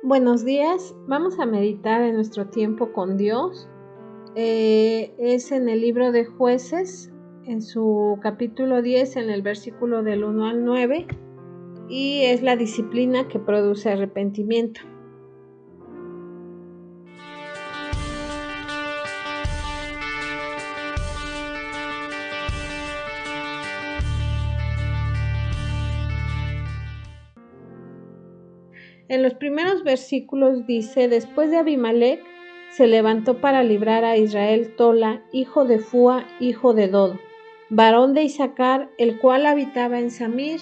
Buenos días, vamos a meditar en nuestro tiempo con Dios. Es en el libro de Jueces, en su capítulo 10, en el versículo del 1 al 9, y es la disciplina que produce arrepentimiento. En los primeros versículos dice: después de Abimelech se levantó para librar a Israel Tola, hijo de Fúa, hijo de Dodo, varón de Isaacar, el cual habitaba en Samir,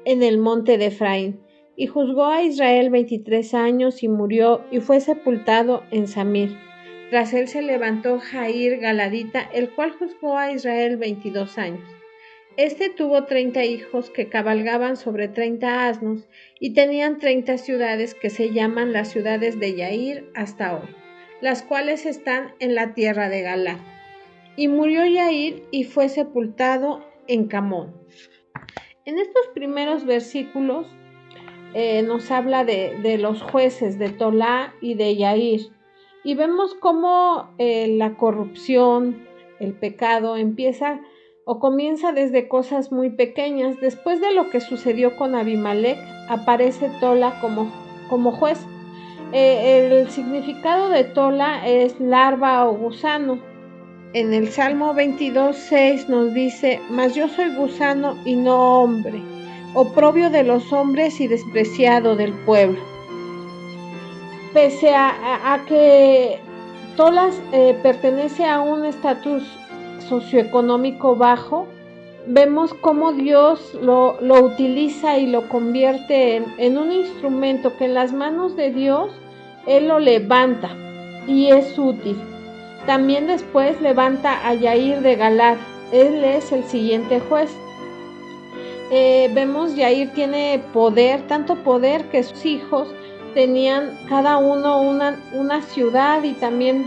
en el monte de Efraín, y juzgó a Israel 23 años y murió y fue sepultado en Samir. Tras él se levantó Jair Galadita, el cual juzgó a Israel 22 años. Este tuvo 30 hijos que cabalgaban sobre 30 asnos y tenían 30 ciudades que se llaman las ciudades de Yair hasta hoy, las cuales están en la tierra de Galaad. Y murió Yair y fue sepultado en Camón. En estos primeros versículos nos habla de los jueces de Tolá y de Yair, y vemos cómo la corrupción, el pecado comienza desde cosas muy pequeñas. Después de lo que sucedió con Abimelech, aparece Tola como juez. El significado de Tola es larva o gusano. En el Salmo 22:6 nos dice: mas yo soy gusano y no hombre, oprobio de los hombres y despreciado del pueblo. Pese a que Tolas pertenece a un estatus socioeconómico bajo, vemos cómo Dios lo utiliza y lo convierte en un instrumento que en las manos de Dios Él lo levanta y es útil. También después levanta a Yair de Galaad. Él es el siguiente juez. Vemos Yair tiene poder, tanto poder que sus hijos tenían cada uno una ciudad, y también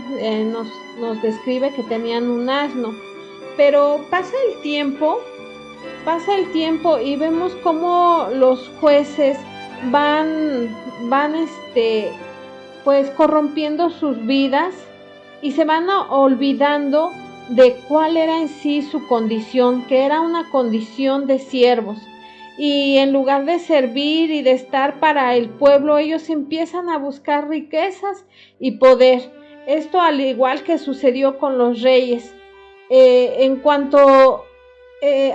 nos describe que tenían un asno. Pero pasa el tiempo y vemos cómo los jueces van pues corrompiendo sus vidas y se van olvidando de cuál era en sí su condición, que era una condición de siervos. Y en lugar de servir y de estar para el pueblo, ellos empiezan a buscar riquezas y poder. Esto al igual que sucedió con los reyes.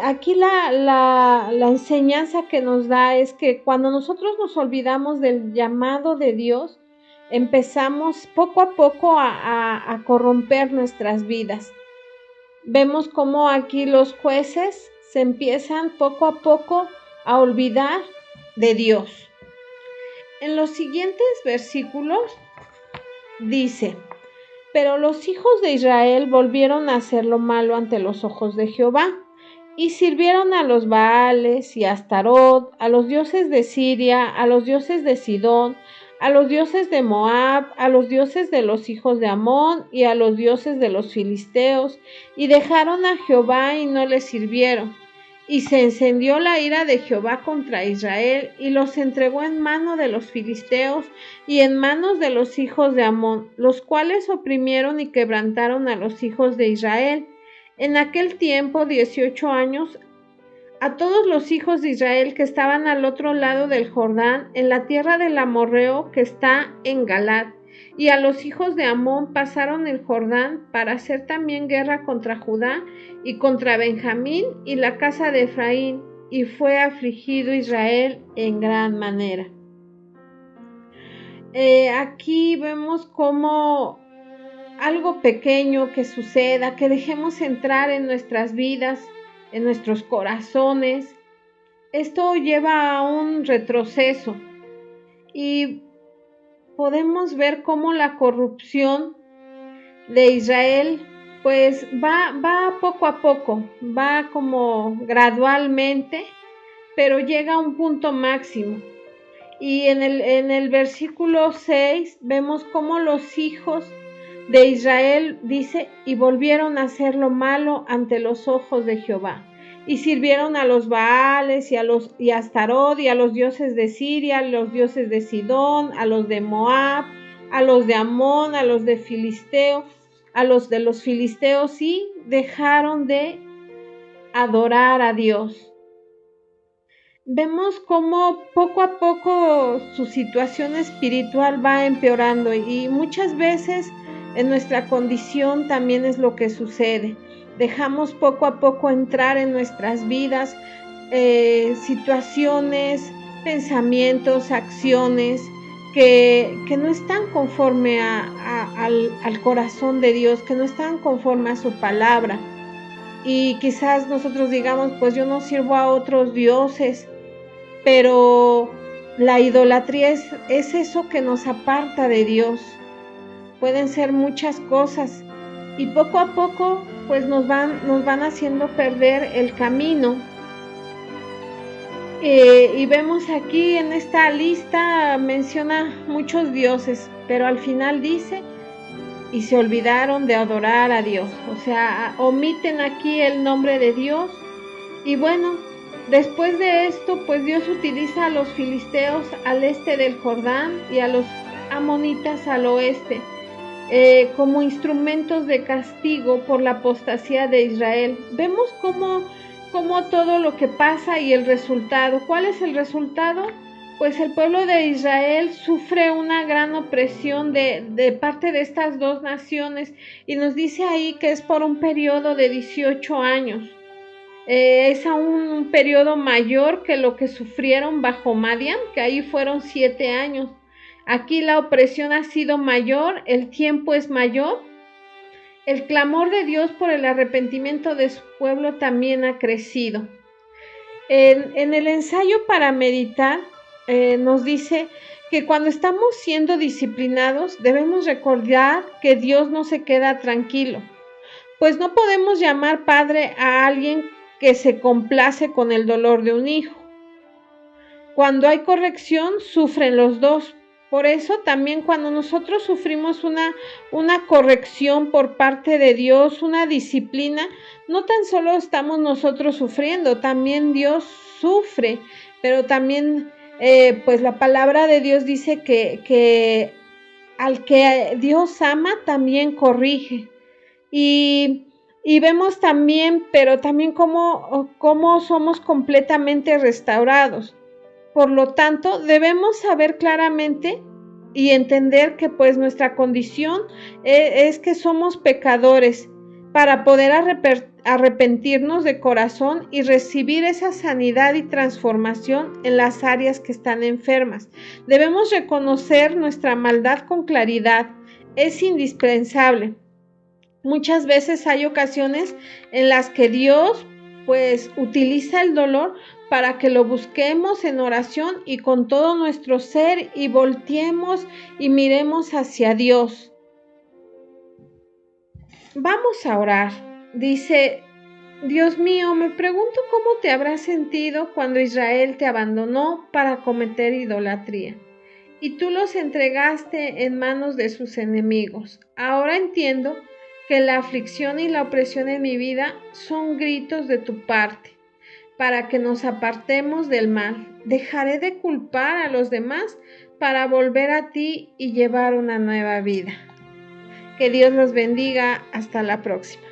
Aquí la enseñanza que nos da es que cuando nosotros nos olvidamos del llamado de Dios, empezamos poco a poco a corromper nuestras vidas. Vemos cómo aquí los jueces se empiezan poco a poco a olvidar de Dios. En los siguientes versículos dice: pero los hijos de Israel volvieron a hacer lo malo ante los ojos de Jehová, y sirvieron a los Baales y a Astarot, a los dioses de Siria, a los dioses de Sidón, a los dioses de Moab, a los dioses de los hijos de Amón y a los dioses de los filisteos, y dejaron a Jehová y no le sirvieron. Y se encendió la ira de Jehová contra Israel, y los entregó en mano de los filisteos y en manos de los hijos de Amón, los cuales oprimieron y quebrantaron a los hijos de Israel. En aquel tiempo, 18 años, a todos los hijos de Israel que estaban al otro lado del Jordán, en la tierra del amorreo que está en Galaad, y a los hijos de Amón pasaron el Jordán para hacer también guerra contra Judá y contra Benjamín y la casa de Efraín, y fue afligido Israel en gran manera. Aquí vemos cómo algo pequeño que suceda, que dejemos entrar en nuestras vidas, en nuestros corazones, esto lleva a un retroceso, y podemos ver cómo la corrupción de Israel pues va poco a poco, va como gradualmente, pero llega a un punto máximo. Y en el versículo 6 vemos cómo los hijos de Israel, dice, y volvieron a hacer lo malo ante los ojos de Jehová, y sirvieron a los Baales y a Astarot y a los dioses de Siria, a los dioses de Sidón, a los de Moab, a los de Amón, a los de Filisteo, a los de los filisteos, y dejaron de adorar a Dios. Vemos cómo poco a poco su situación espiritual va empeorando, y muchas veces en nuestra condición también es lo que sucede. Dejamos poco a poco entrar en nuestras vidas situaciones, pensamientos, acciones que no están conforme al corazón de Dios, que no están conforme a su palabra. Y quizás nosotros digamos, pues yo no sirvo a otros dioses, pero la idolatría es eso que nos aparta de Dios. Pueden ser muchas cosas, y poco a poco pues nos van haciendo perder el camino. Y vemos aquí en esta lista, menciona muchos dioses, pero al final dice, y se olvidaron de adorar a Dios. O sea, omiten aquí el nombre de Dios. Y bueno, después de esto, pues Dios utiliza a los filisteos al este del Jordán y a los amonitas al oeste como instrumentos de castigo por la apostasía de Israel. Vemos cómo todo lo que pasa y el resultado. ¿Cuál es el resultado? Pues el pueblo de Israel sufre una gran opresión de parte de estas dos naciones, y nos dice ahí que es por un periodo de 18 años. Es aún un periodo mayor que lo que sufrieron bajo Madián, que ahí fueron 7 años. Aquí la opresión ha sido mayor, el tiempo es mayor. El clamor de Dios por el arrepentimiento de su pueblo también ha crecido. En el ensayo para meditar nos dice que cuando estamos siendo disciplinados debemos recordar que Dios no se queda tranquilo, pues no podemos llamar padre a alguien que se complace con el dolor de un hijo. Cuando hay corrección, sufren los dos. Por eso también cuando nosotros sufrimos una corrección por parte de Dios, una disciplina, no tan solo estamos nosotros sufriendo, también Dios sufre, pero también pues la palabra de Dios dice que al que Dios ama también corrige. Y vemos también, pero también cómo somos completamente restaurados. Por lo tanto, debemos saber claramente y entender que pues nuestra condición es que somos pecadores, para poder arrepentirnos de corazón y recibir esa sanidad y transformación en las áreas que están enfermas. Debemos reconocer nuestra maldad con claridad. Es indispensable. Muchas veces hay ocasiones en las que Dios pues utiliza el dolor para que lo busquemos en oración y con todo nuestro ser, y volteemos y miremos hacia Dios. Vamos a orar. Dice: Dios mío, me pregunto cómo te habrás sentido cuando Israel te abandonó para cometer idolatría, y tú los entregaste en manos de sus enemigos. Ahora entiendo que la aflicción y la opresión en mi vida son gritos de tu parte, para que nos apartemos del mal. Dejaré de culpar a los demás para volver a ti y llevar una nueva vida. Que Dios los bendiga. Hasta la próxima.